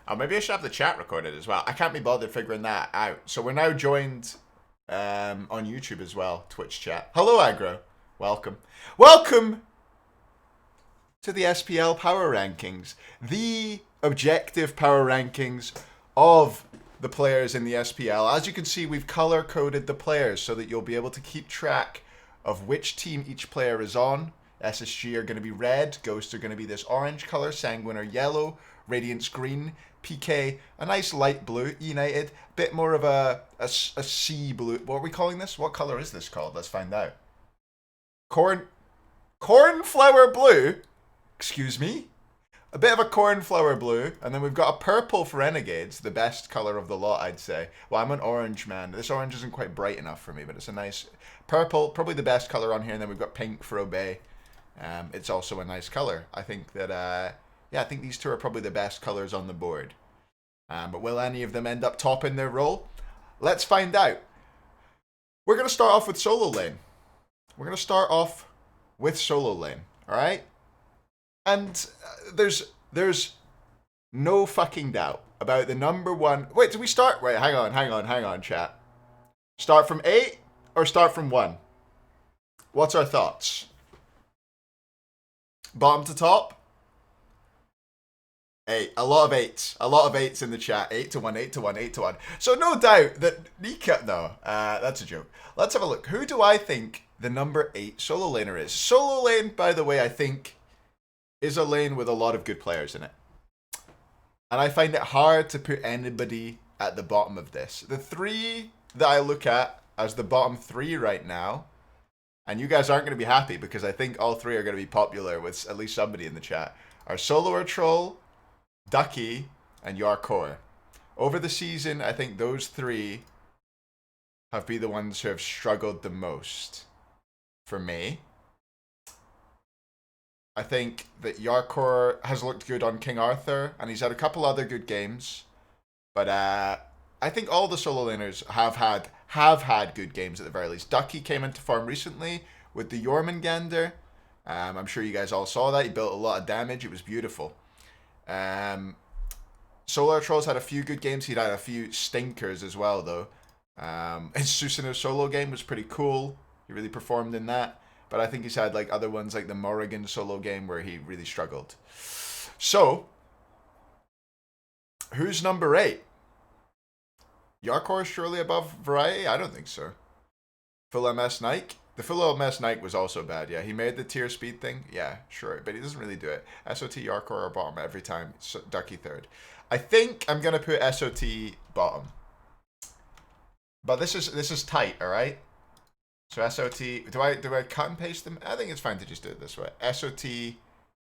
Oh, maybe I should have the chat recorded as well. I can't be bothered figuring that out. So we're now joined on YouTube as well, Twitch chat. Hello, Aggro. Welcome. Welcome to the SPL Power Rankings, the objective power rankings of the players in the SPL. As you can see, we've color coded the players so that you'll be able to keep track of which team each player is on. SSG are going to be red, Ghost are going to be this orange color, Sanguine are yellow, Radiance green, PK a nice light blue, United bit more of a sea blue. What are we calling this? What color is this called? Let's find out. Cornflower blue. Excuse me. A bit of a cornflower blue, and then we've got a purple for Renegades, the best color of the lot, I'd say. Well, I'm an orange man. This orange isn't quite bright enough for me, but it's a nice purple, probably the best color on here. And then we've got pink for Obey. It's also a nice color. I think that, yeah, I think these two are probably the best colors on the board. But will any of them end up topping their role? Let's find out. We're going to start off with solo lane. We're going to start off with solo lane, all right? And there's no fucking doubt about the number one. Wait, did we start? Wait, hang on, chat. Start from 8 or start from 1? What's our thoughts? Bottom to top? 8. A lot of 8s. A lot of 8s in the chat. 8 to 1, 8 to 1, 8 to 1. So no doubt that Nika. No, that's a joke. Let's have a look. Who do I think the number 8 solo laner is? Solo lane, by the way, I think is a lane with a lot of good players in it. And I find it hard to put anybody at the bottom of this. The 3 that I look at as the bottom 3 right now, and you guys aren't going to be happy because I think all 3 are going to be popular with at least somebody in the chat, are Solo or Troll, Ducky, and Yarkor. Over the season, I think those 3 have been the ones who have struggled the most for me. I think that Yarkor has looked good on King Arthur, and he's had a couple other good games. But I think all the solo laners have had good games at the very least. Ducky came into form recently with the Jormungandr. I'm sure you guys all saw that. He built a lot of damage. It was beautiful. Solar Trolls had a few good games. He'd had a few stinkers as well, though. His Susanoo solo game was pretty cool. He really performed in that. But I think he's had like other ones like the Morrigan solo game where he really struggled. So, who's number 8? Yarkor is surely above Variety? I don't think so. Full MS Nike? The full MS Nike was also bad, yeah. He made the tier speed thing, yeah, sure. But he doesn't really do it. SOT Yarkor are bottom every time. Ducky third. I think I'm going to put SOT bottom. But this is tight, alright? So SOT, do I cut and paste them? I think it's fine to just do it this way. SOT,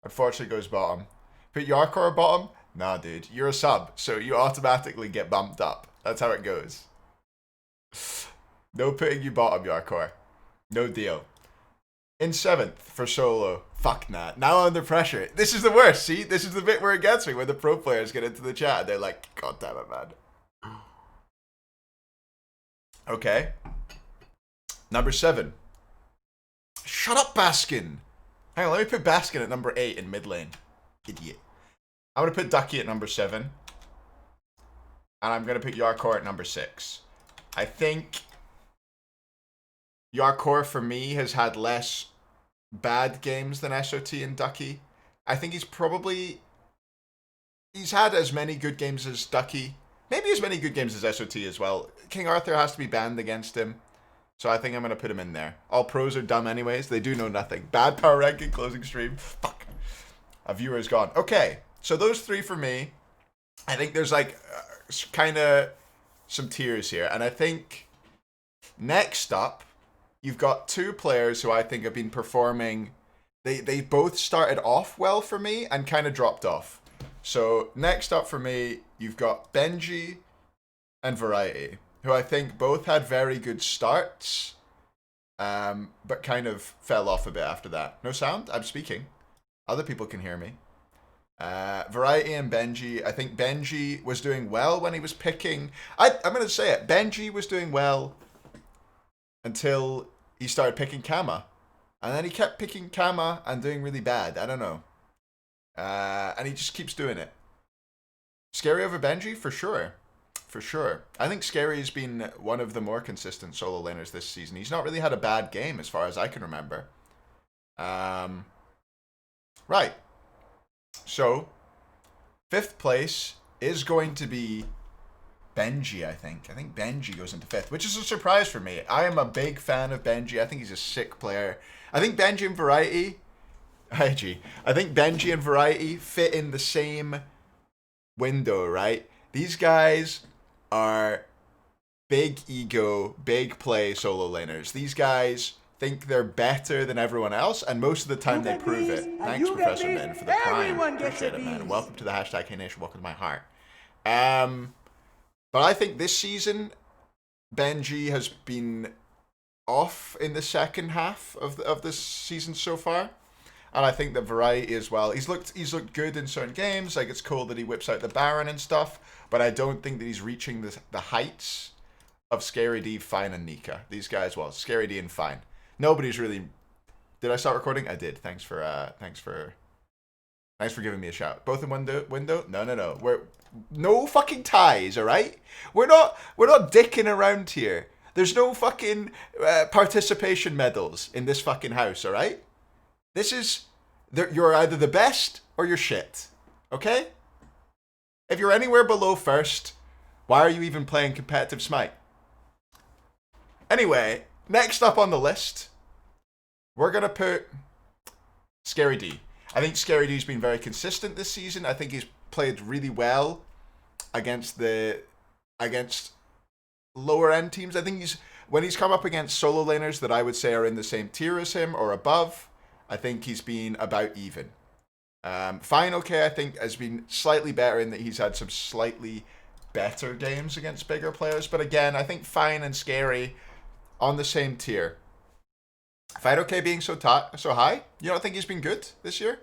unfortunately, goes bottom. Put Yarkor bottom? Nah, dude. You're a sub, so you automatically get bumped up. That's how it goes. No putting you bottom, Yarkor. No deal. In 7th for solo. Fuck nah. Now under pressure. This is the worst, see? This is the bit where it gets me, when the pro players get into the chat and they're like, God damn it, man. Okay. Number 7. Shut up, Baskin. Hang on, let me put Baskin at number 8 in mid lane. Idiot. I'm going to put Ducky at number 7. And I'm going to put Yarkor at number 6. I think Yarkor, for me, has had less bad games than SOT and Ducky. I think he's had as many good games as Ducky. Maybe as many good games as SOT as well. King Arthur has to be banned against him. So I think I'm going to put him in there. All pros are dumb anyways. They do know nothing. Bad power ranking, closing stream. Fuck. A viewer is gone. Okay. So those 3 for me. I think there's like kind of some tiers here. And I think next up, you've got 2 players who I think have been performing. They both started off well for me and kind of dropped off. So next up for me, you've got Benji and Variety, who I think both had very good starts, but kind of fell off a bit after that. No sound? I'm speaking. Other people can hear me. Variety and Benji. I think Benji was doing well when he was picking. I'm going to say it. Benji was doing well until he started picking Kama. And then he kept picking Kama and doing really bad. I don't know. And he just keeps doing it. Scary over Benji? For sure. For sure. I think Scary's been one of the more consistent solo laners this season. He's not really had a bad game as far as I can remember. Right. So, 5th place is going to be Benji, I think. I think Benji goes into 5th, which is a surprise for me. I am a big fan of Benji. I think he's a sick player. I think Benji and Variety... IG. I think Benji and Variety fit in the same window, right? These guys are big ego, big play solo laners. These guys think they're better than everyone else, and most of the time they prove it. Thanks, Professor Min, for the prime. Appreciate it, man. Welcome to the hashtag K-Nation. Welcome to my heart. But I think this season, Benji has been off in the second half of this season so far. And I think that Variety as well. He's looked good in certain games. Like, it's cool that he whips out the Baron and stuff. But I don't think that he's reaching the heights of Scary D, Fine, and Nika. These guys, well, Scary D and Fine. Nobody's really... Did I start recording? I did. Thanks for giving me a shout. Both in window? No. We're no fucking ties, alright? We're not dicking around here. There's no fucking participation medals in this fucking house, alright? This is, you're either the best or you're shit. Okay? If you're anywhere below 1st, why are you even playing competitive Smite? Anyway, next up on the list, we're going to put Scary D. I think Scary D's been very consistent this season. I think he's played really well against lower end teams. I think when he's come up against solo laners that I would say are in the same tier as him or above, I think he's been about even. Fine, okay, I think has been slightly better in that he's had some slightly better games against bigger players. But again, I think Fine and Scary on the same tier. Fight okay being so high? You don't think he's been good this year?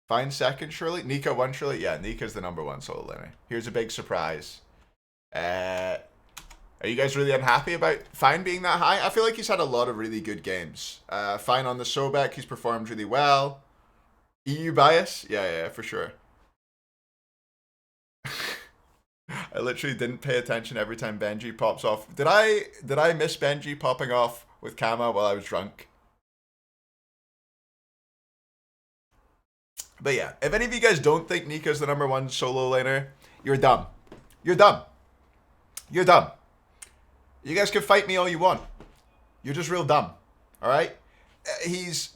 Fine second, surely? Nika 1, surely? Yeah, Nika's the number 1 solo laner. Here's a big surprise. Are you guys really unhappy about Fine being that high? I feel like he's had a lot of really good games. Fine on the Sobek, he's performed really well. EU bias? Yeah, for sure. I literally didn't pay attention every time Benji pops off. Did I miss Benji popping off with Kama while I was drunk? But yeah, if any of you guys don't think Nika's the number 1 solo laner, you're dumb. You're dumb. You're dumb. You guys can fight me all you want. You're just real dumb. Alright? He's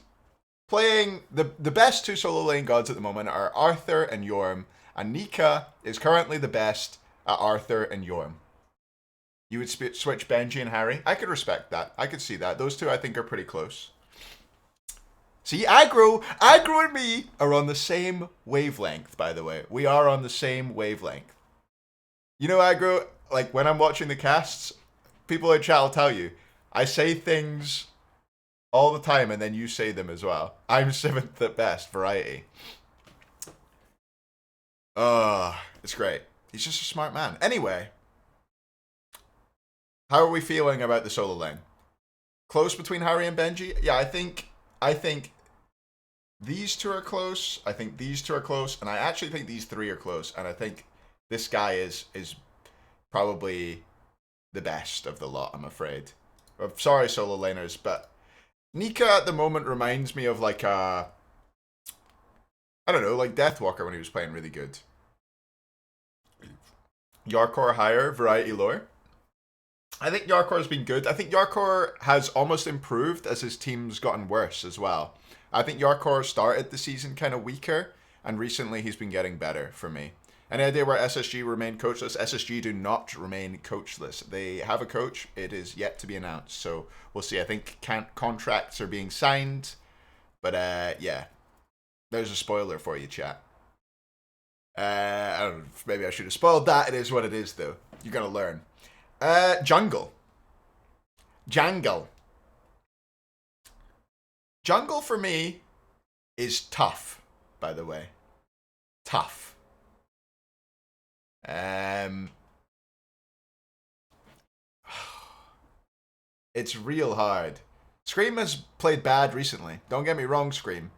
playing... The best 2 solo lane gods at the moment are Arthur and Yorm. And Nika is currently the best at Arthur and Yorm. You would switch Benji and Harry? I could respect that. I could see that. Those 2 I think are pretty close. See, Aggro and me are on the same wavelength, by the way. We are on the same wavelength. You know, Aggro, like when I'm watching the casts... People in chat will tell you, I say things all the time and then you say them as well. I'm 7th at best, Variety. It's great. He's just a smart man. Anyway, how are we feeling about the solo lane? Close between Harry and Benji? Yeah, I think these 2 are close. I think these 2 are close. And I actually think these 3 are close. And I think this guy is probably... the best of the lot, I'm afraid. I'm sorry, solo laners, but Nika at the moment reminds me of like I don't know, like Deathwalker when he was playing really good. Yarkor higher, Variety lower. I think Yarkor's been good. I think Yarkor has almost improved as his team's gotten worse as well. I think Yarkor started the season kind of weaker, and recently he's been getting better for me. Any idea where SSG remain coachless? SSG do not remain coachless. They have a coach. It is yet to be announced. So we'll see. I think contracts are being signed. But yeah. There's a spoiler for you, chat. I don't know. Maybe I should have spoiled that. It is what it is, though. You're going to learn. Jungle. Jungle for me is tough, by the way. Tough. It's real hard. Scream has played bad recently. Don't get me wrong, Scream.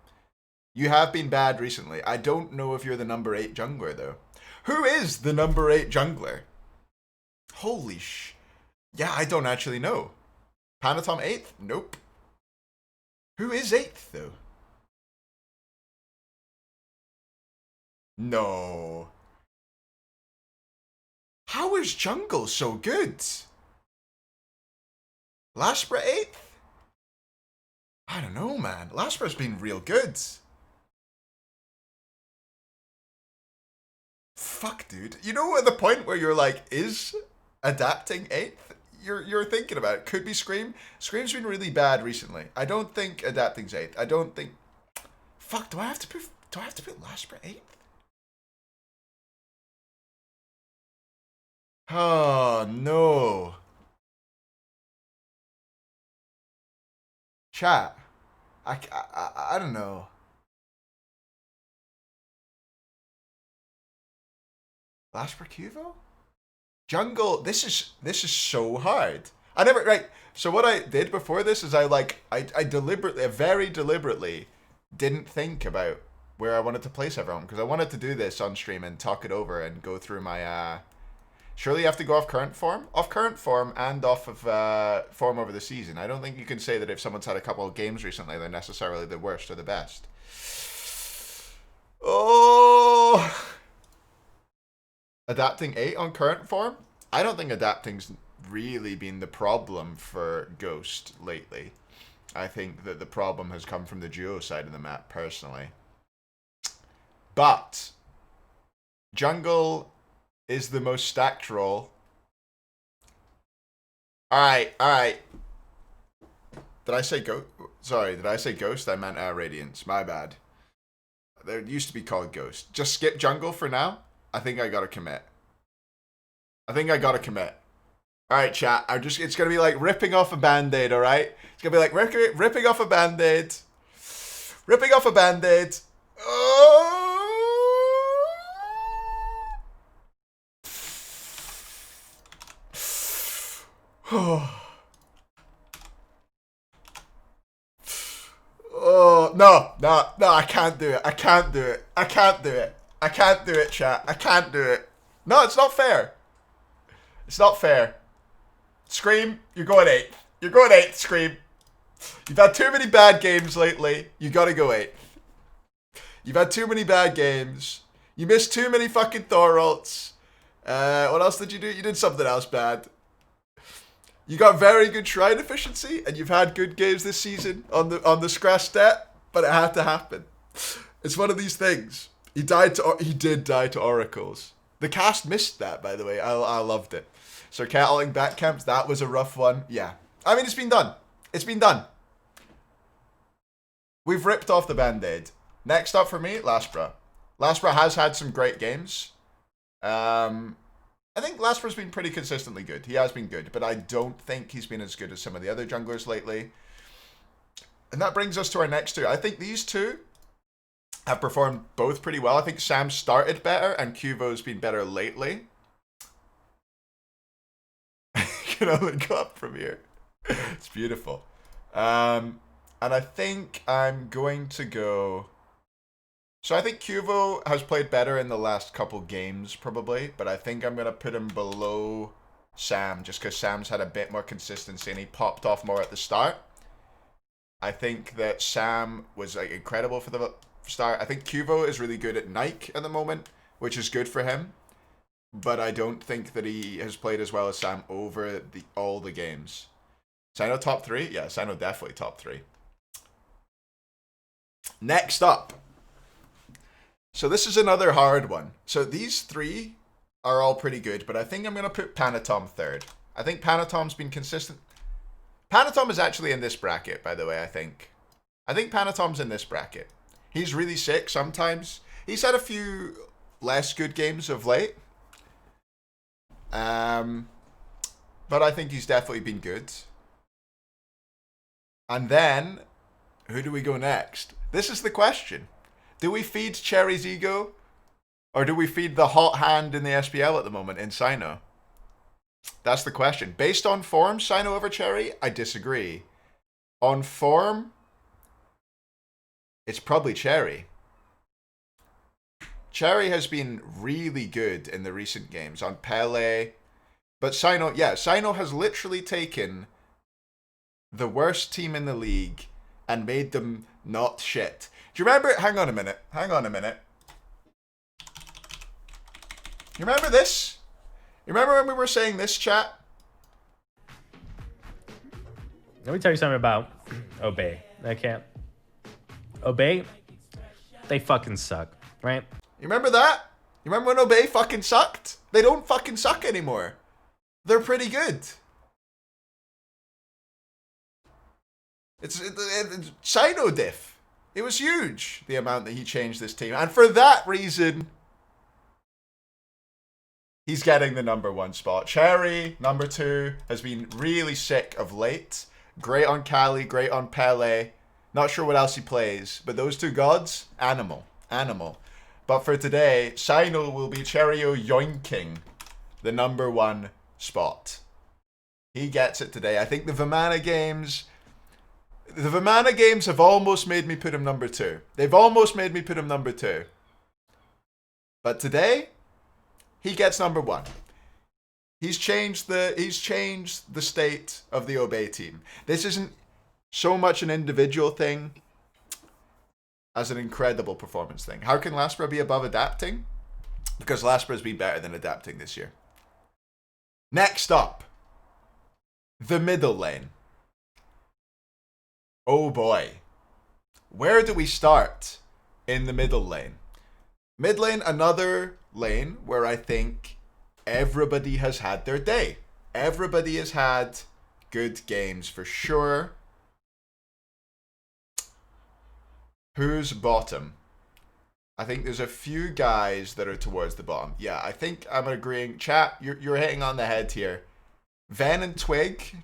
You have been bad recently. I don't know if you're the number 8 jungler, though. Who is the number 8 jungler? Holy sh... Yeah, I don't actually know. Panatom 8th? Nope. Who is 8th, though? No. How is jungle so good? Lashbra 8th? I don't know, man. Lashbra's been real good. Fuck, dude. You know at the point where you're like, is adapting 8th? You're thinking about it. Could be Scream. Scream's been really bad recently. I don't think adapting's 8th. I don't think... Fuck, do I have to put Lashbra 8th? Oh, no. Chat. I don't know. Lashbra Cuvo? Jungle, this is so hard. I never, right, so what I did before this is I deliberately, very deliberately didn't think about where I wanted to place everyone because I wanted to do this on stream and talk it over and go through my, surely you have to go off current form? Off current form and off of form over the season. I don't think you can say that if someone's had a couple of games recently, they're necessarily the worst or the best. Oh... Adapting 8 on current form? I don't think adapting's really been the problem for Ghost lately. I think that the problem has come from the duo side of the map, personally. But jungle is the most stacked role. Alright. Did I say Ghost? Sorry, did I say Ghost? I meant Radiance. My bad. There used to be called Ghost. Just skip jungle for now. I think I gotta commit. Alright, chat. It's gonna be like ripping off a band-aid, alright? It's gonna be like ripping off a band-aid. Ripping off a band-aid. Oh. Oh, no, I can't do it. I can't do it, chat. I can't do it. No, it's not fair. It's not fair. Scream, you're going 8th. You're going 8th, Scream. You've had too many bad games lately. You gotta go 8th. You've had too many bad games. You missed too many fucking Thor ults. What else did you do? You did something else bad. You got very good shrine efficiency, and you've had good games this season on the scratch stat, but it had to happen. It's one of these things. He did die to oracles. The cast missed that, by the way. I loved it. Sir Cattling back camps, that was a rough one. Yeah. I mean, it's been done. It's been done. We've ripped off the band-aid. Next up for me, Lashbra. Lashbra has had some great games. I think Lasper's been pretty consistently good. He has been good, but I don't think he's been as good as some of the other junglers lately. And that brings us to our next two. I think these two have performed both pretty well. I think Sam started better, and Cuvo's been better lately. You can only go up from here. It's beautiful. And I think I'm going to go... So I think Cuvo has played better in the last couple games, probably. But I think I'm going to put him below Sam, just because Sam's had a bit more consistency and he popped off more at the start. I think that Sam was like incredible for the start. I think Cuvo is really good at Nike at the moment, which is good for him. But I don't think that he has played as well as Sam over all the games. Sino top 3? Yeah, Sino definitely top 3. Next up. So this is another hard one. So these three are all pretty good, but I think I'm going to put Panatom third. I think Panatom's been consistent. Panatom is actually in this bracket, by the way, I think. I think Panatom's in this bracket. He's really sick sometimes. He's had a few less good games of late. But I think he's definitely been good. And then, who do we go next? This is the question. Do we feed Cherry's ego? Or do we feed the hot hand in the SPL at the moment in Sino? That's the question. Based on form, Sino over Cherry? I disagree. On form, It's probably Cherry. Cherry has been really good in the recent games on Pele. But Sino, yeah, Sino has literally taken the worst team in the league and made them not shit. Do you remember? Hang on a minute. You remember this? You remember when we were saying this, chat? Let me tell you something about Obey. Obey, they fucking suck, right? You remember that? You remember when Obey fucking sucked? They don't fucking suck anymore. They're pretty good. It's Sino diff. It was huge, the amount that he changed this team. And for that reason, he's getting the #1 spot. Cherry, #2, has been really sick of late. Great on Cali, great on Pele. Not sure what else he plays, but those two gods, animal. But for today, Sino will be Cherio yoinking the #1 spot. He gets it today. I think the Vimana games have almost made me put him #2. They've almost made me put him #2. But today, he gets #1. He's changed the state of the Obey team. This isn't so much an individual thing as an incredible performance thing. How can Laspera be above adapting? Because Laspera's been better than adapting this year. Next up, the middle lane. Oh boy. Where do we start in the middle lane? Mid lane, another lane where I think everybody has had their day. Everybody has had good games for sure. Who's bottom? I think there's a few guys that are towards the bottom. Yeah, I think I'm agreeing. Chat, you're hitting on the head here. Ven and Twig,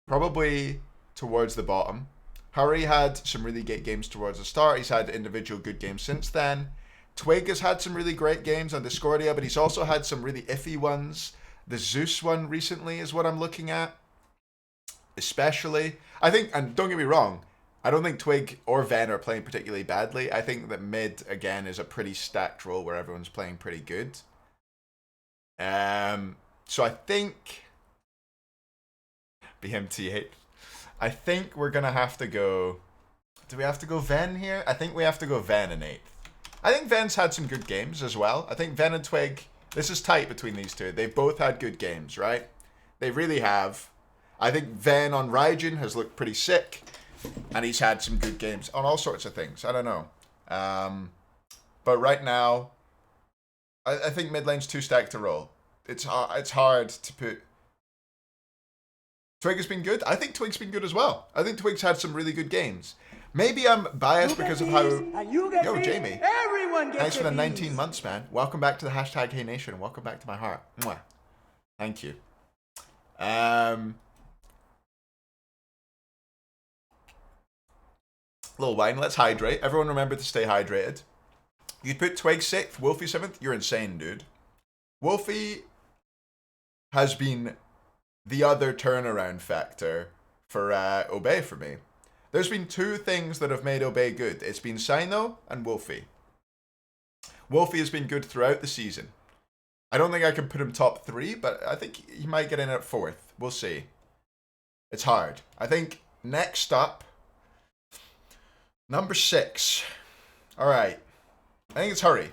probably towards the bottom. Hurry had some really great games towards the start. He's had individual good games since then. Twig has had some really great games on Discordia, but he's also had some really iffy ones. The Zeus one recently is what I'm looking at. Especially. I think, and don't get me wrong, I don't think Twig or Ven are playing particularly badly. I think that mid, again, is a pretty stacked role where everyone's playing pretty good. So I think... BMT8. I think we're going to have to go... Do we have to go Ven here? I think we have to go Ven in 8th. I think Ven's had some good games as well. I think Ven and Twig, this is tight between these two. They've both had good games, right? They really have. I think Ven on Raijin has looked pretty sick. And he's had some good games on all sorts of things. I don't know. But right now, I think mid lane's too stacked to roll. It's hard to put... Twig has been good. I think Twig's been good as well. I think Twig's had some really good games. Maybe I'm biased because of how... Yo, Jamie. Thanks for the 19 months, man. Welcome back to the hashtag Hey Nation. Welcome back to my heart. Mwah. Thank you. Little wine. Let's hydrate. Everyone remember to stay hydrated. You'd put Twig 6th, Wolfie 7th. You're insane, dude. Wolfie has been the other turnaround factor for Obey for me. There's been two things that have made Obey good. It's been Sino and Wolfie. Wolfie has been good throughout the season. I don't think I can put him top 3, but I think he might get in at 4th. We'll see. It's hard. I think next up, #6. All right. I think it's Hurry.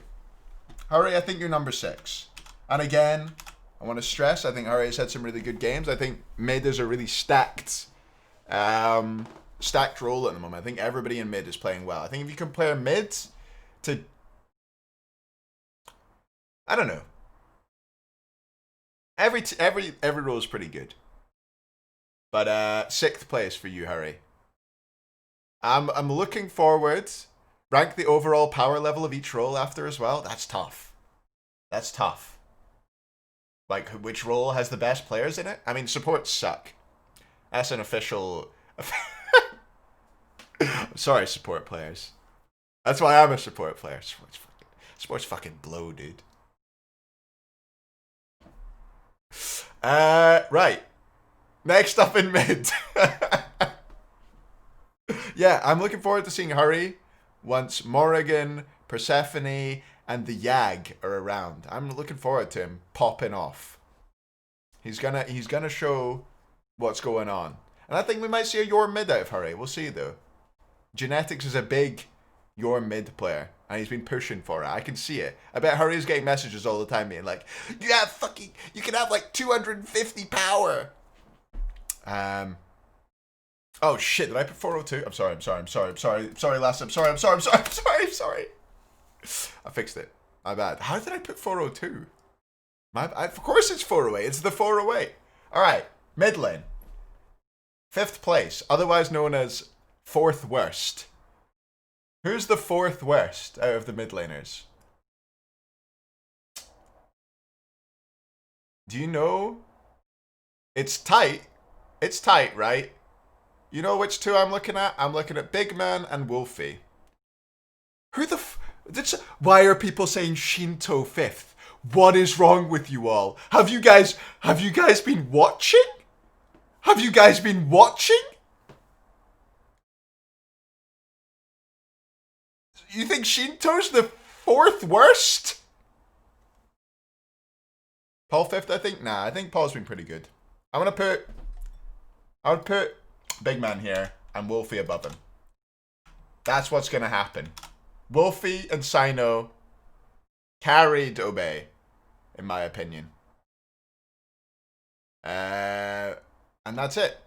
Hurry, I think you're #6. And again, I want to stress, I think Hurry has had some really good games. I think mid is a really stacked role at the moment. I think everybody in mid is playing well. I think if you compare mid to... I don't know. Every role is pretty good. But 6th place for you, Hurry. I'm looking forward. Rank the overall power level of each role after as well. That's tough. That's tough. Like, which role has the best players in it? I mean, supports suck. That's an official... Sorry, support players. That's why I'm a support player. Sports fucking blow, dude. Right. Next up in mid. Yeah, I'm looking forward to seeing Hurry once Morrigan, Persephone, and the Yag are around. I'm looking forward to him popping off. He's gonna show what's going on. And I think we might see a your mid out of Hurry. We'll see though. Genetics is a big your mid player, and he's been pushing for it. I can see it. I bet Hurry's getting messages all the time being like, you can have like 250 power. Oh shit, did I put 402? I'm sorry, lass. I'm sorry. I fixed it. My bad. How did I put 402? Of course it's 408. It's the 408. Alright, mid lane. 5th place, otherwise known as 4th worst. Who's the 4th worst out of the mid laners? Do you know? It's tight. It's tight, right? You know which two I'm looking at? I'm looking at Big Man and Wolfie. Who the why are people saying Shinto 5th? What is wrong with you all? Have you guys been watching? Have you guys been watching? You think Shinto's the 4th worst? Paul 5th, I think? Nah, I think Paul's been pretty good. I would put Big Man here and Wolfie above him. That's what's going to happen. Wolfie and Sino carried Obey, in my opinion. And that's it.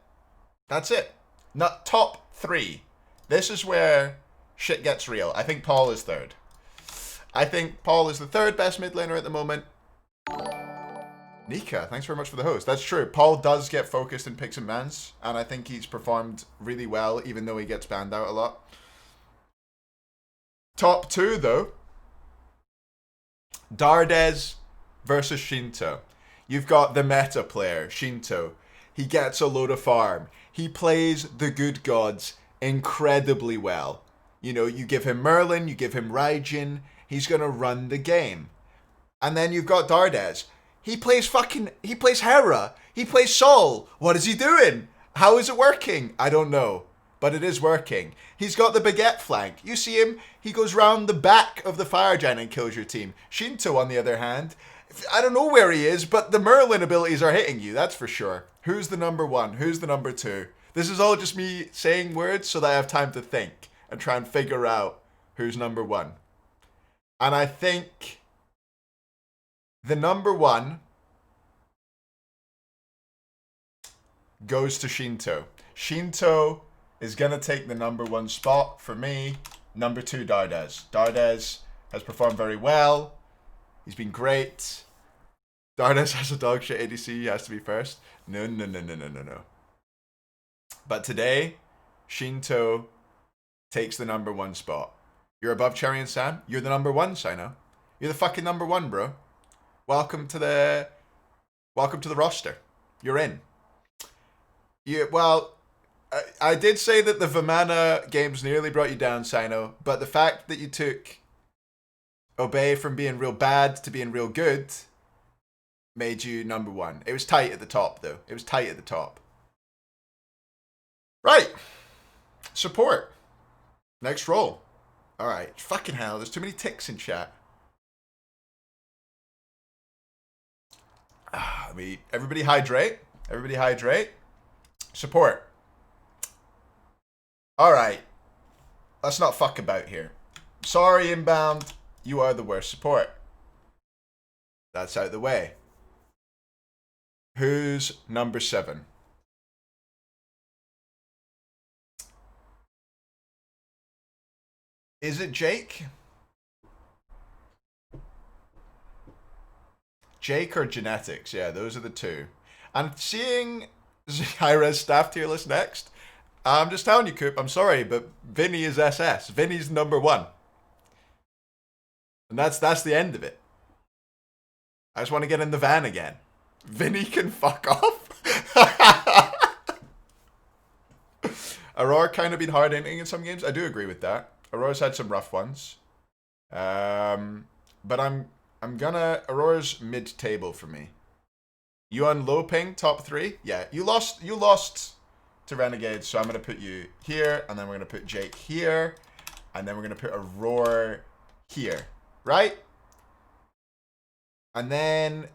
That's it. Not top 3. This is where shit gets real. I think Paul is 3rd. I think Paul is the 3rd best mid laner at the moment. Nika, thanks very much for the host. That's true. Paul does get focused in picks and bans, and I think he's performed really well, even though he gets banned out a lot. Top 2, though. Dardes versus Shinto. You've got the meta player, Shinto. He gets a load of farm. He plays the good gods incredibly well. You know, you give him Merlin, you give him Raijin, he's going to run the game. And then you've got Dardes. He plays Hera. He plays Sol. What is he doing? How is it working? I don't know. But it is working. He's got the baguette flank. You see him, he goes round the back of the fire giant and kills your team. Shinto, on the other hand, I don't know where he is, but the Merlin abilities are hitting you, that's for sure. Who's the number 1? Who's the number 2? This is all just me saying words so that I have time to think and try and figure out who's number 1. And I think the number 1 goes to Shinto. Shinto is going to take the number 1 spot for me. Number 2, Dardes. Dardes has performed very well. He's been great. Dardes has a dog shit ADC. He has to be first. No. But today, Shinto takes the number 1 spot. You're above Cherry and Sam. You're the number 1, Sino. You're the fucking number 1, bro. Welcome to the roster. You're in. I did say that the Vimana games nearly brought you down, Sino, but the fact that you took Obey from being real bad to being real good made you number 1. It was tight at the top, though. It was tight at the top. Right. Support. Next role. All right. Fucking hell, there's too many ticks in chat. Everybody hydrate. Everybody hydrate. Support. Alright. Let's not fuck about here. Sorry, Inbound. You are the worst support. That's out of the way. Who's number 7? Is it Jake? Jake or Genetics? Yeah, those are the two. And seeing high-res staff tier list next, I'm just telling you, Coop, I'm sorry, but Vinny is SS. Vinny's number 1. And that's the end of it. I just want to get in the van again. Vinny can fuck off. Aurora kind of been hard hitting in some games. I do agree with that. Aurora's had some rough ones. But I'm gonna Aurora's mid-table for me. You on low ping top 3? Yeah, you lost to Renegades, so I'm going to put you here, and then we're going to put Jake here, and then we're going to put Aurora here, right? And then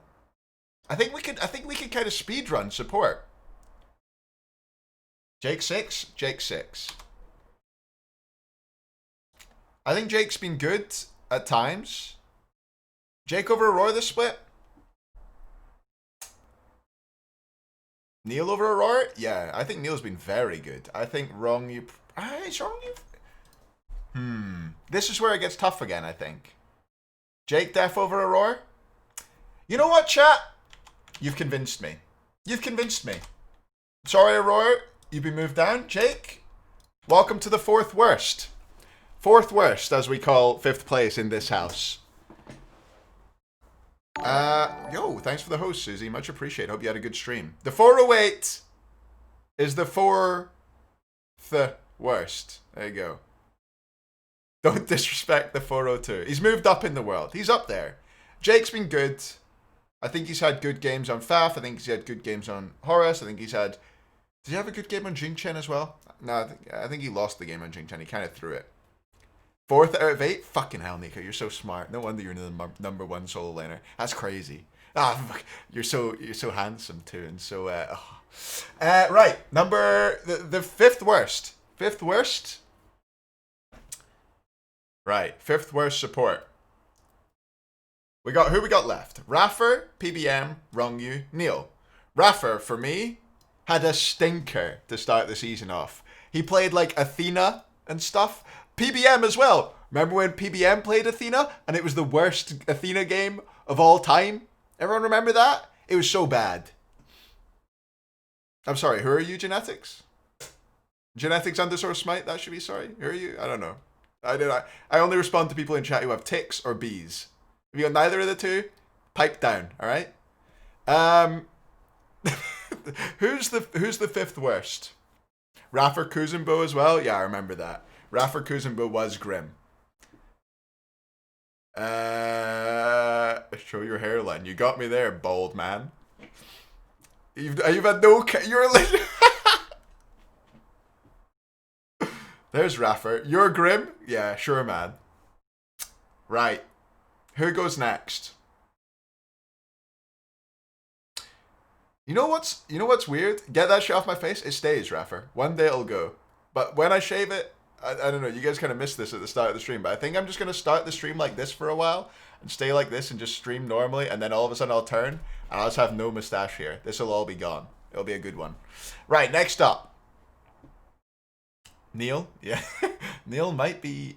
I think we could kind of speed run support. Jake 6, Jake 6. I think Jake's been good at times. Jake over Aurora this split. Neil over Aurora? Yeah, I think Neil's been very good. I think wrong you. It's wrong you. This is where it gets tough again, I think. Jake Def over Aurora? You know what, chat? You've convinced me. You've convinced me. Sorry, Aurora. You've been moved down. Jake, welcome to the fourth worst. Fourth worst, as we call fifth place in this house. Yo, thanks for the host, Susie. Much appreciated. Hope you had a good stream. The 408 is the fourth worst. There you go. Don't disrespect the 402. He's moved up in the world. He's up there. Jake's been good. I think he's had good games on Faf. I think he's had good games on Horus. I think he's had... Did he have a good game on Jing Chen as well? No, I think he lost the game on Jing Chen. He kind of threw it. 4th out of 8? Fucking hell, Nico. You're so smart. No wonder you're the number one solo laner. That's crazy. Fuck. You're so handsome too, and so right. The fifth worst. Fifth worst. Right. Fifth worst support. We got who we got left? Raffer, PBM, Rongyu, Neil. Raffer, for me, had a stinker to start the season off. He played like Athena and stuff. PBM as well. Remember when PBM played Athena and it was the worst Athena game of all time? Everyone remember that? It was so bad. I'm sorry, who are you, Genetics? Genetics_smite, that should be sorry. Who are you? I don't know. I only respond to people in chat who have ticks or bees. If you got neither of the two, pipe down, alright? Who's the fifth worst? Raffer Kuzumbo as well? Yeah, I remember that. Raffer Kuzumbo was grim. Show your hairline. You got me there, bald man. You've had no... You're like... There's Raffer. You're grim? Yeah, sure, man. Right. Who goes next? You know what's weird? Get that shit off my face. It stays, Raffer. One day it'll go. But when I shave it, I don't know. You guys kind of missed this at the start of the stream, but I think I'm just going to start the stream like this for a while and stay like this and just stream normally, and then all of a sudden I'll turn and I'll just have no mustache here. This will all be gone. It'll be a good one. Right, next up. Neil? Yeah. Neil might be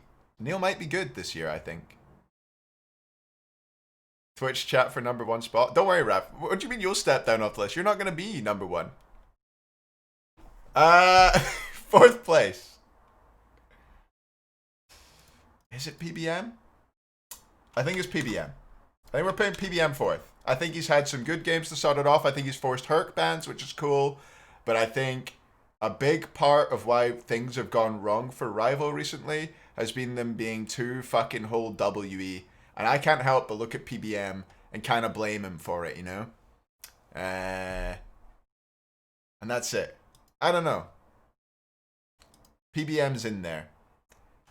good this year, I think. Twitch chat for number one spot. Don't worry, Raph. What do you mean you'll step down off the list? You're not going to be number one. 4th place. Is it PBM? I think it's PBM. I think we're putting PBM 4th. I think he's had some good games to start it off. I think he's forced Herc bans, which is cool. But I think a big part of why things have gone wrong for Rival recently has been them being too fucking whole WE. And I can't help but look at PBM and kind of blame him for it, you know? And that's it. I don't know. PBM's in there.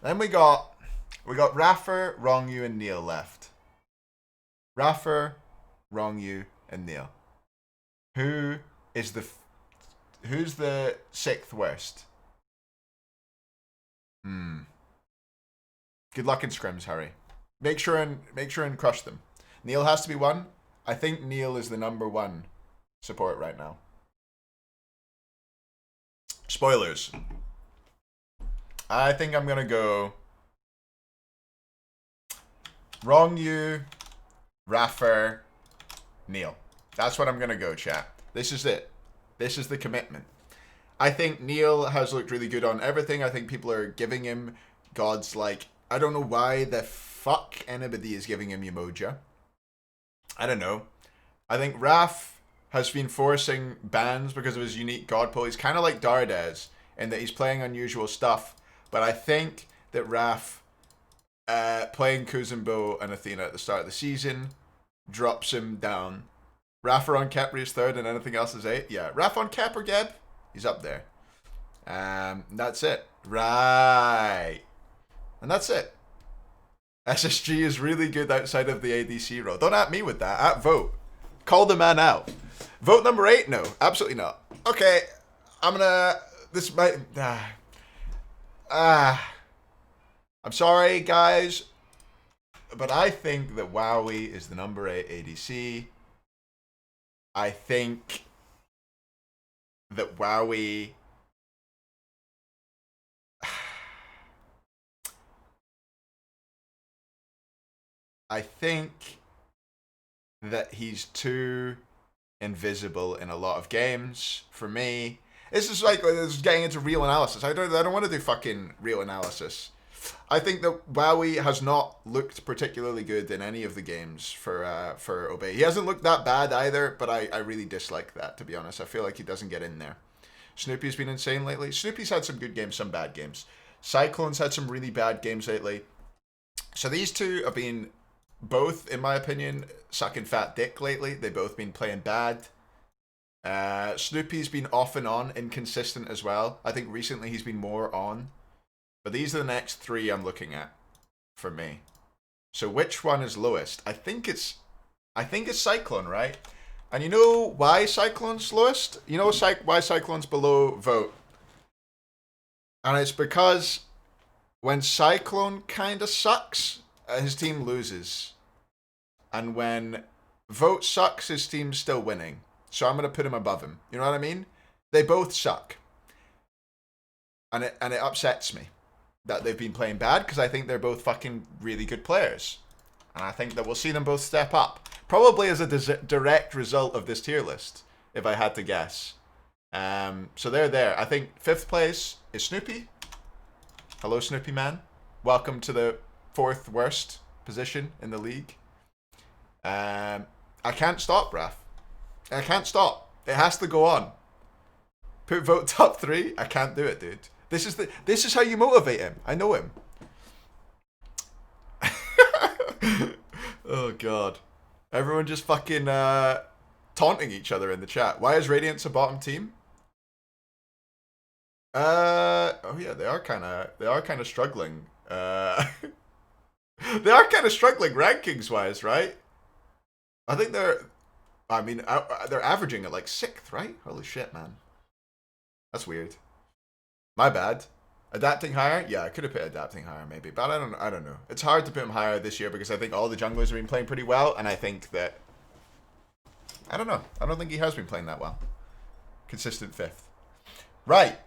Then we got Raffer, Rongyu, and Neil left. Raffer, Rongyu, and Neil. Who's the 6th worst? Good luck in scrims, Harry. Make sure and crush them. Neil has to be 1. I think Neil is the number 1 support right now. Spoilers. I think I'm gonna go Rongyu, Raffer, Neil. That's what I'm gonna go, chat. This is it. This is the commitment. I think Neil has looked really good on everything. I think people are giving him gods like... I don't know why the fuck anybody is giving him Umoja. I don't know. I think Raf has been forcing bans because of his unique god pull. He's kind of like Dardez in that he's playing unusual stuff. But I think that Raf playing Kuzumbo and Athena at the start of the season drops him down. Raffer on Kepri is 3rd and anything else is 8th. Yeah, Raf on Kep or Geb, he's up there. That's it. Right. And that's it. SSG is really good outside of the ADC role. Don't at me with that. At vote. Call the man out. Vote number 8? No, absolutely not. Okay, I'm gonna... This might... I'm sorry, guys. But I think that Wowie is the number 8 ADC. I think that Wowie... I think that he's too invisible in a lot of games for me. This is like this is getting into real analysis. I don't want to do fucking real analysis. I think that Wowie has not looked particularly good in any of the games for Obey. He hasn't looked that bad either, but I really dislike that, to be honest. I feel like he doesn't get in there. Snoopy's been insane lately. Snoopy's had some good games, some bad games. Cyclone's had some really bad games lately. So these two have been both, in my opinion, sucking fat dick lately. They've both been playing bad. Snoopy's been off and on, inconsistent as well. I think recently he's been more on. But these are the next 3 I'm looking at for me. So which one is lowest? I think it's Cyclone, right? And you know why Cyclone's lowest? You know why Cyclone's below Vote? And it's because when Cyclone kind of sucks, his team loses. And when Vote sucks, his team's still winning. So I'm going to put him above him. You know what I mean? They both suck. And it upsets me that they've been playing bad, because I think they're both fucking really good players. And I think that we'll see them both step up. Probably as a direct result of this tier list, if I had to guess. So they're there. I think 5th place is Snoopy. Hello, Snoopy man. Welcome to the 4th worst position in the league. I can't stop, Raph. I can't stop. It has to go on. Put Vote top 3. I can't do it, dude. This is how you motivate him. I know him. Oh god. Everyone just fucking taunting each other in the chat. Why is Radiance a bottom team? Oh yeah, they are kind of struggling. They are kind of struggling rankings wise, right? I think they're averaging at like 6th, right? Holy shit, man. That's weird. My bad. Adapting higher? Yeah, I could have put adapting higher maybe, but I don't know. It's hard to put him higher this year because I think all the junglers have been playing pretty well, and I think that I don't know. I don't think he has been playing that well. Consistent 5th. Right.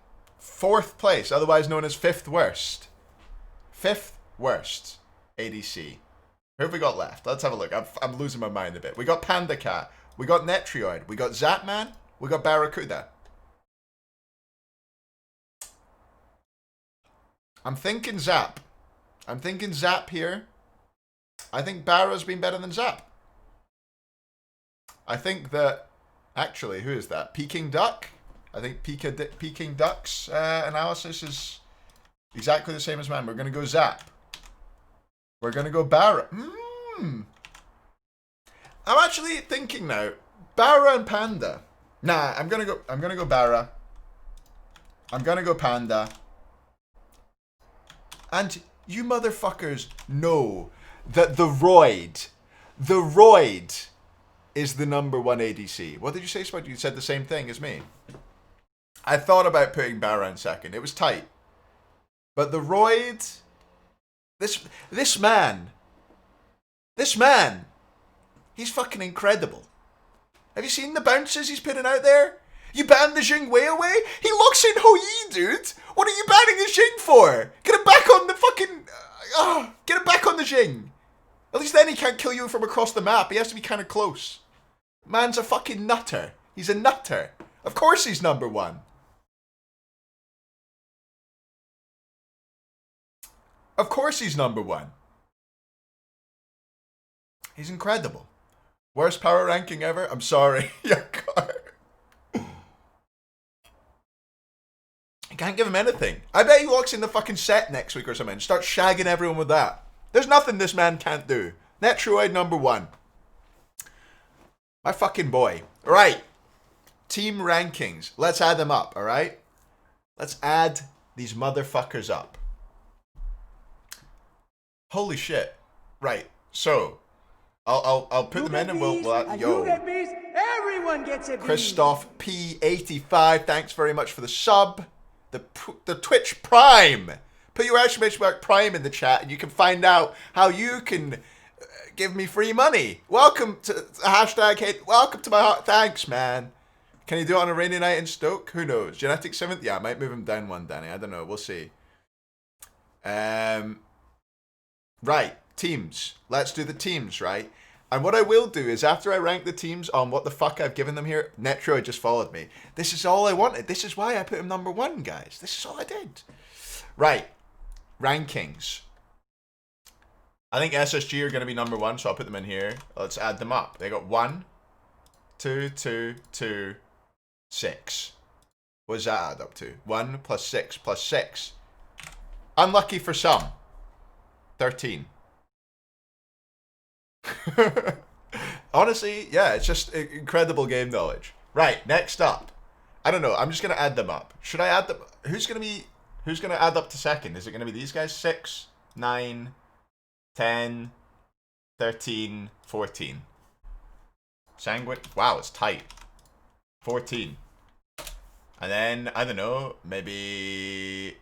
4th place, otherwise known as 5th worst. 5th worst ADC. Who have we got left? Let's have a look. I'm losing my mind a bit. We got Panda Cat. We got Netrioid. We got Zapman. We got Barracuda. I'm thinking Zap. I'm thinking Zap here. I think Barra's been better than Zap. I think that... Actually, who is that? Peking Duck? I think Peking Duck's analysis is exactly the same as mine. We're going to go Zap. We're going to go Barra. I'm actually thinking now. Barra and Panda. Nah, I'm going to go Barra. I'm going to go Panda. And you motherfuckers know that the Roid is the number 1 ADC. What did you say, Spud? You said the same thing as me. I thought about putting Barra in 2nd. It was tight. But the Roid... This man, he's fucking incredible. Have you seen the bounces he's putting out there? You banned the Jing way away? He locks in Hou Yi, dude. What are you banning the Jing for? Get him back on the fucking... get him back on the Jing. At least then he can't kill you from across the map. He has to be kind of close. Man's a fucking nutter. He's a nutter. Of course he's number 1. Of course he's number 1. He's incredible. Worst power ranking ever? I'm sorry. Yakar. I can't give him anything. I bet he walks in the fucking set next week or something and starts shagging everyone with that. There's nothing this man can't do. Netroid number 1. My fucking boy. Right. Team rankings. Let's add them up, alright? Let's add these motherfuckers up. Holy shit. Right. So, I'll put them in and we'll yo. You get bees, everyone gets a bee. Christoph P85, thanks very much for the sub. The Twitch Prime. Put your exclamation mark Prime in the chat and you can find out how you can give me free money. Welcome to hashtag hate. Welcome to my heart. Thanks, man. Can you do it on a rainy night in Stoke? Who knows? Genetic 7th? Yeah, I might move him down one, Danny. I don't know. We'll see. Right. Teams. Let's do the teams, right? And what I will do is after I rank the teams on what the fuck I've given them here, Netro just followed me. This is all I wanted. This is why I put him number 1, guys. This is all I did. Right. Rankings. I think SSG are going to be number 1, so I'll put them in here. Let's add them up. They got 1, 2, 2, 2, 6. What does that add up to? 1 plus 6 plus 6. Unlucky for some. 13. Honestly, yeah, it's just incredible game knowledge. Right, next up. I don't know, I'm just going to add them up. Should I add them? Who's going to add up to second? Is it going to be these guys? 6, 9, 10, 13, 14. Sanguine. Wow, it's tight. 14. And then, I don't know, maybe...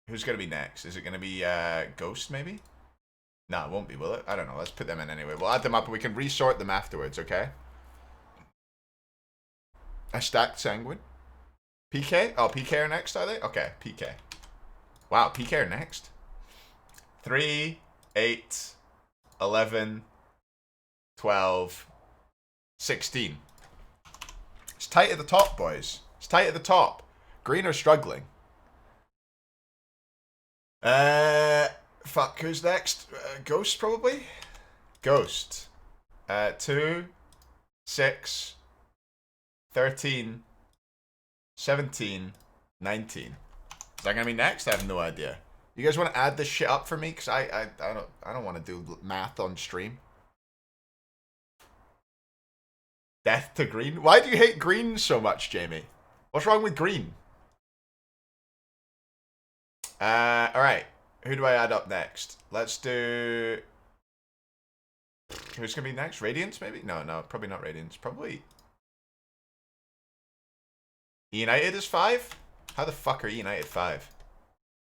Who's going to be next? Is it going to be Ghost, maybe? No, it won't be, will it? I don't know. Let's put them in anyway. We'll add them up and we can resort them afterwards, okay? I stacked Sanguine. PK? Oh, PK are next, are they? Okay, PK. Wow, PK are next. 3, 8, 11, 12, 16. It's tight at the top, boys. It's tight at the top. Green are struggling. Fuck, who's next? Ghost, probably? Ghost. 2, 6, 13, 17, 19. Is that gonna be next? I have no idea. You guys want to add this shit up for me? Cause I don't want to do math on stream. Death to green. Why do you hate green so much, Jamie? What's wrong with green? All right. Who do I add up next? Let's do... Who's going to be next? Radiance, maybe? No, probably not Radiance. Probably... United is 5? How the fuck are United 5?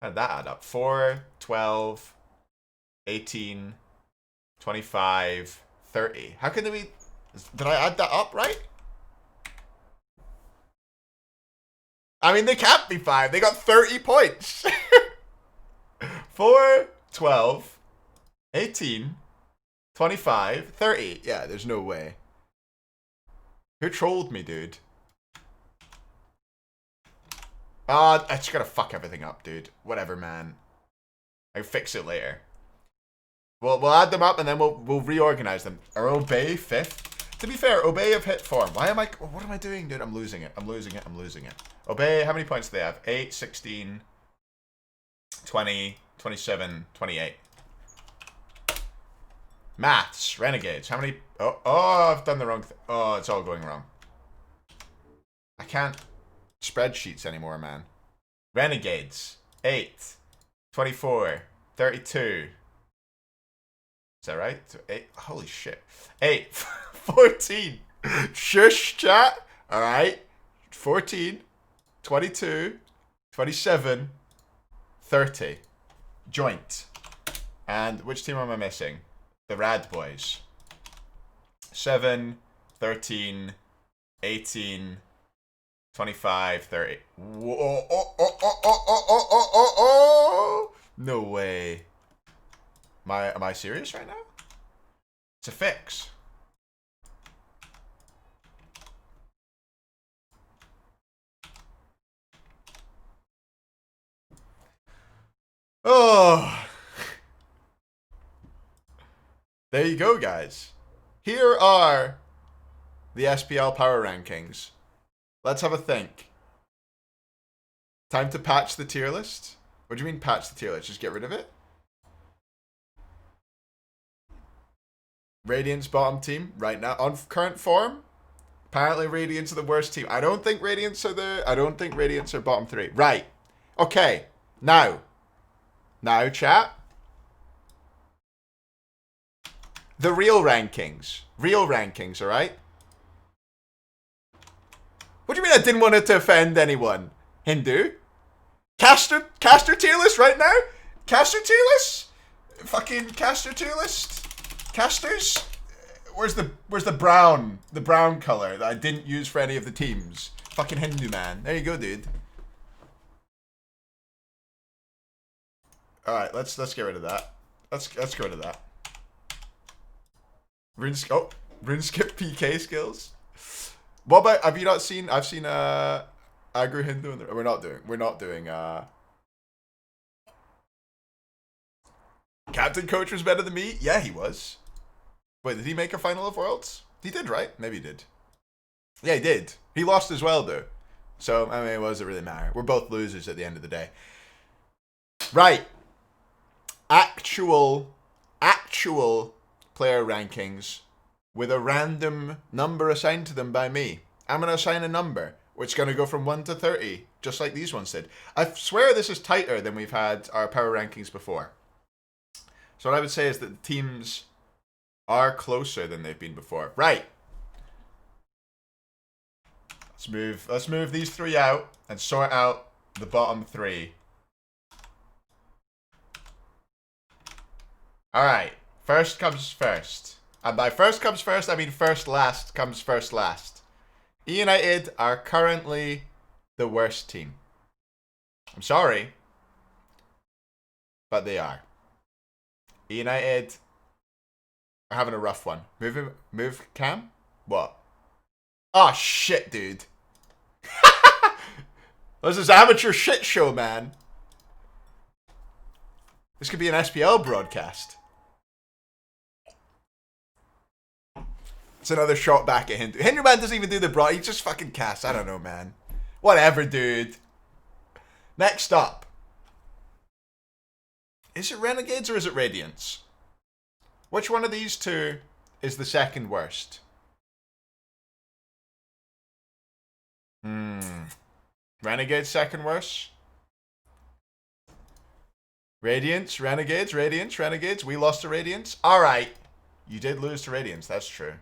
How did that add up? 4, 12, 18, 25, 30. How can they be... Did I add that up right? I mean, they can't be 5. They got 30 points. 4, 12, 18, 25, 30. Yeah, there's no way. Who trolled me, dude? I just gotta fuck everything up, dude. Whatever, man. I'll fix it later. We'll add them up and then we'll reorganize them. Are Obey 5th? To be fair, Obey have hit form. Why am I... What am I doing, dude? I'm losing it. I'm losing it. Obey, how many points do they have? 8, 16, 20... 27, 28. Maths, Renegades. How many? Oh, I've done the wrong thing. Oh, it's all going wrong. I can't spreadsheets anymore, man. Renegades. 8, 24, 32. Is that right? 8. Holy shit. 8, 14. Shush, chat. All right. 14, 22, 27, 30. Joint. And which team am I missing? The Rad Boys. 7, 13, 18, 25, 30. Whoa, no way. Am I serious right now? It's a fix. Oh. There you go, guys. Here are the SPL Power Rankings. Let's have a think. Time to patch the tier list? What do you mean patch the tier list? Just get rid of it? Radiant's bottom team right now on current form. Apparently Radiants are the worst team. I don't think Radiants are bottom 3. Right. Okay. Now, chat. The real rankings. Real rankings, alright? What do you mean I didn't want it to offend anyone? Hindu? Caster tier list right now? Caster tier list? Fucking caster tier list? Casters? Where's the brown color that I didn't use for any of the teams? Fucking Hindu man. There you go, dude. Alright, let's get rid of that. Let's get rid of that. RuneSkip PK skills. What about, have you not seen, I've seen Agro Hindu in the, we're not doing Captain Coach was better than me? Yeah, he was. Wait, did he make a Final of Worlds? He did, right? Maybe he did. Yeah, he did. He lost as well, though. So, I mean, what does it really matter? We're both losers at the end of the day. Right. Actual player rankings with a random number assigned to them by me. I'm going to assign a number, which is going to go from 1 to 30, just like these ones did. I swear this is tighter than we've had our power rankings before. So what I would say is that the teams are closer than they've been before. Right. Let's move these 3 out and sort out the bottom 3. Alright. First comes first. And by first comes first, I mean first last comes first last. United are currently the worst team. I'm sorry, but they are. United are having a rough one. Move Cam? What? Oh shit, dude. This is amateur shit show, man. This could be an SPL broadcast. It's another shot back at Hindu. Hindu man doesn't even do the broad. He just fucking casts. I don't know, man. Whatever, dude. Next up. Is it Renegades or is it Radiants? Which one of these two is the second worst? Renegades second worst? Radiants, Renegades, Radiants, Renegades. We lost to Radiants. Alright. You did lose to Radiants, that's true.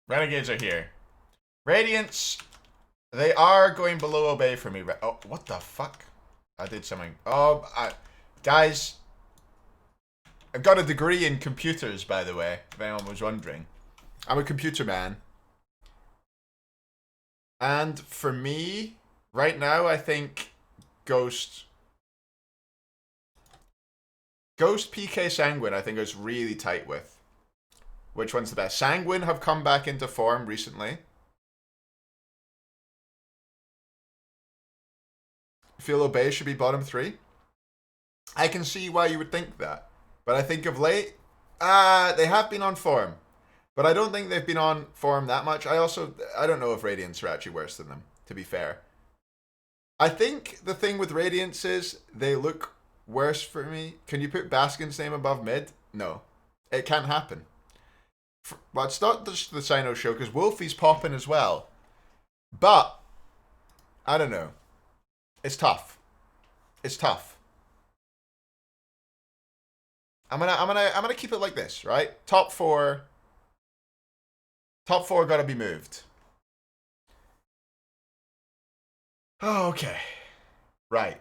Renegades are here. Radiants, they are going below Obey for me. Oh, what the fuck? I did something. Oh, guys, I've got a degree in computers, by the way, if anyone was wondering. I'm a computer man. And for me, right now, I think Ghost PK Sanguine, I think is really tight with. Which one's the best? Sanguine have come back into form recently. Feel Obey should be bottom 3. I can see why you would think that. But I think of late, they have been on form. But I don't think they've been on form that much. I don't know if Radiants are actually worse than them, to be fair. I think the thing with Radiants is they look worse for me. Can you put Baskin's name above mid? No. It can't happen. Well, it's not just the Sino show, because Wolfie's popping as well. But, I don't know. It's tough. It's tough. I'm gonna keep it like this, right? Top four gotta be moved. Oh, okay. Right.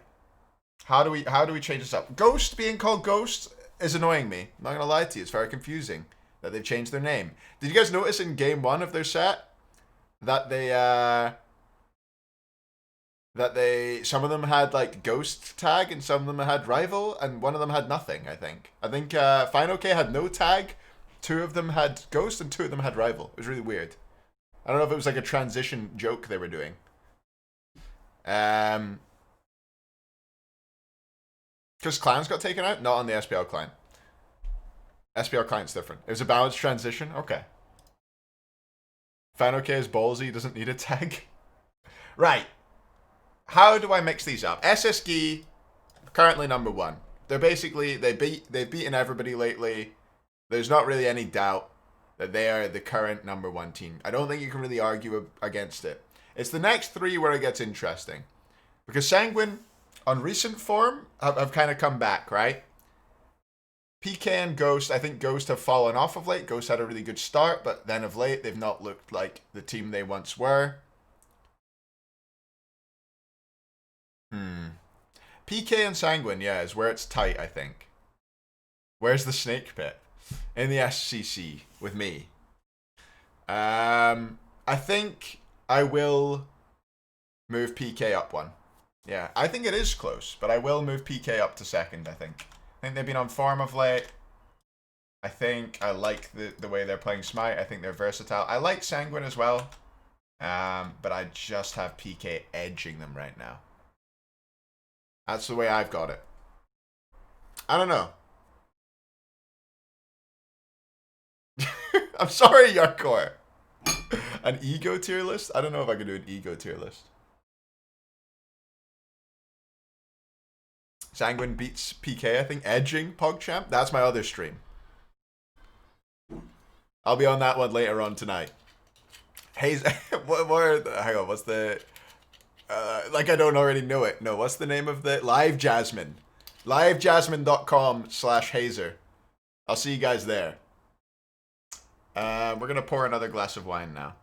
How do we change this up? Ghost being called Ghost is annoying me. I'm not gonna lie to you, it's very confusing that they've changed their name. Did you guys notice in game 1 of their set that some of them had like Ghost tag and some of them had Rival and one of them had nothing, I think. I think Fine OK had no tag, 2 of them had Ghost and 2 of them had Rival. It was really weird. I don't know if it was like a transition joke they were doing. Because Clans got taken out? Not on the SPL client. SPL client's different. It was a balanced transition? Okay. Fine OK is ballsy, doesn't need a tag. Right. How do I mix these up? SSG, currently number 1. They're basically, they've beaten everybody lately. There's not really any doubt that they are the current #1 team. I don't think you can really argue against it. It's the next three where it gets interesting. Because Sanguine, on recent form, have kind of come back, right? PK and Ghost, I think Ghost have fallen off of late. Ghost had a really good start, but then of late, they've not looked like the team they once were. PK and Sanguine, yeah, is where it's tight, I think. Where's the snake pit? In the SCC with me. I think I will move PK up one. Yeah, I think it is close, but I will move PK up to second, I think. I think they've been on form of late. I think I like the way they're playing Smite. I think they're versatile. I like Sanguine as well. But I just have PK edging them right now. That's the way I've got it. I don't know. I'm sorry, Yarkor. An ego tier list? I don't know if I can do an ego tier list. Sanguine beats PK, I think. Edging PogChamp. That's my other stream. I'll be on that one later on tonight. Hayes, hang on, what's the... like I don't already know it. No, what's the name of the... Live Jasmine. livejasmine.com/Hazer. I'll see you guys there. We're going to pour another glass of wine now.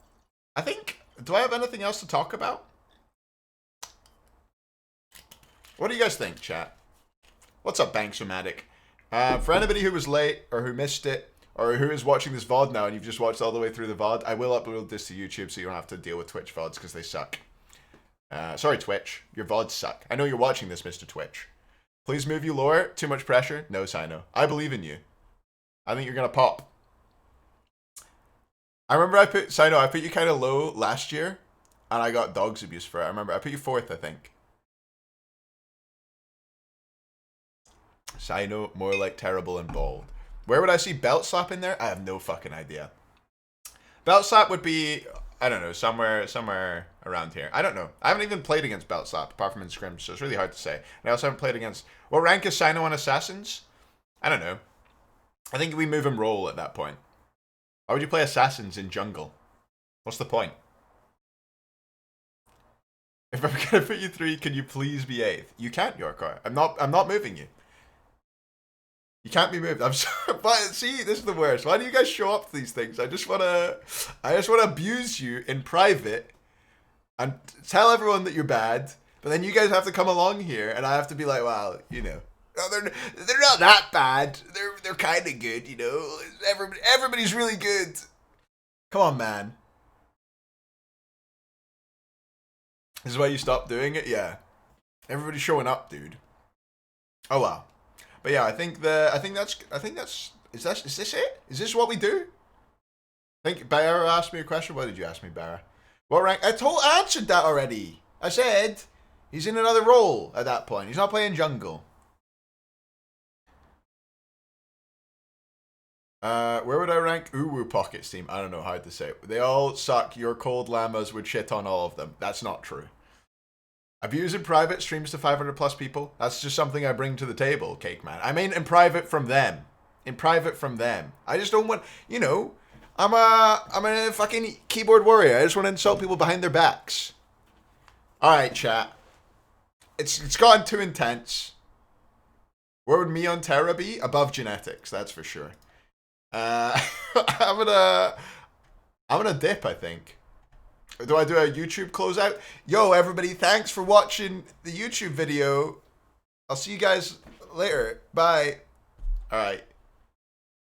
I think... Do I have anything else to talk about? What do you guys think, chat? What's up, Banksomatic? For anybody who was late, or who missed it, or who is watching this VOD now and you've just watched all the way through the VOD, I will upload this to YouTube so you don't have to deal with Twitch VODs because they suck. Sorry, Twitch. Your VODs suck. I know you're watching this, Mr. Twitch. Please move you lower. Too much pressure? No, Sino. I believe in you. I think you're going to pop. I remember I put you kind of low last year, and I got dogs abuse for it. I remember I put you 4th, I think. Sino, more like terrible and bold. Where would I see Belt Slap in there? I have no fucking idea. Belt Slap would be, I don't know, somewhere around here. I don't know. I haven't even played against Belt Slap, apart from in scrims, so it's really hard to say. And I also haven't played against... What rank is Sino on Assassins? I don't know. I think we move him roll at that point. Why would you play Assassins in jungle? What's the point? If I'm gonna put you 3, can you please be 8th? You can't, Yorkar. I'm not moving you. You can't be moved. I'm sorry, but see, this is the worst. Why do you guys show up to these things? I just wanna abuse you in private and tell everyone that you're bad, but then you guys have to come along here, and I have to be like, well, you know, oh, they're not that bad. They're kind of good, you know. Everybody's really good. Come on, man. This is why you stopped doing it. Yeah, everybody's showing up, dude. Oh wow. But yeah, I think that's is this it? Is this what we do? I think Barra asked me a question. What did you ask me, Barra? What rank? I answered that already. I said he's in another role at that point. He's not playing jungle. Where would I rank Uwu Pockets team? I don't know how to say it. They all suck. Your cold llamas would shit on all of them. That's not true. Abuse in private, streams to 500 plus people. That's just something I bring to the table, Cake Man. I mean in private from them. In private from them. I just don't want, you know, I'm a fucking keyboard warrior. I just want to insult people behind their backs. Alright, chat. It's gotten too intense. Where would me on Terra be? Above genetics, that's for sure. I'm gonna dip, I think. Do I do a YouTube closeout? Yo, everybody, thanks for watching the YouTube video. I'll see you guys later. Bye. All right.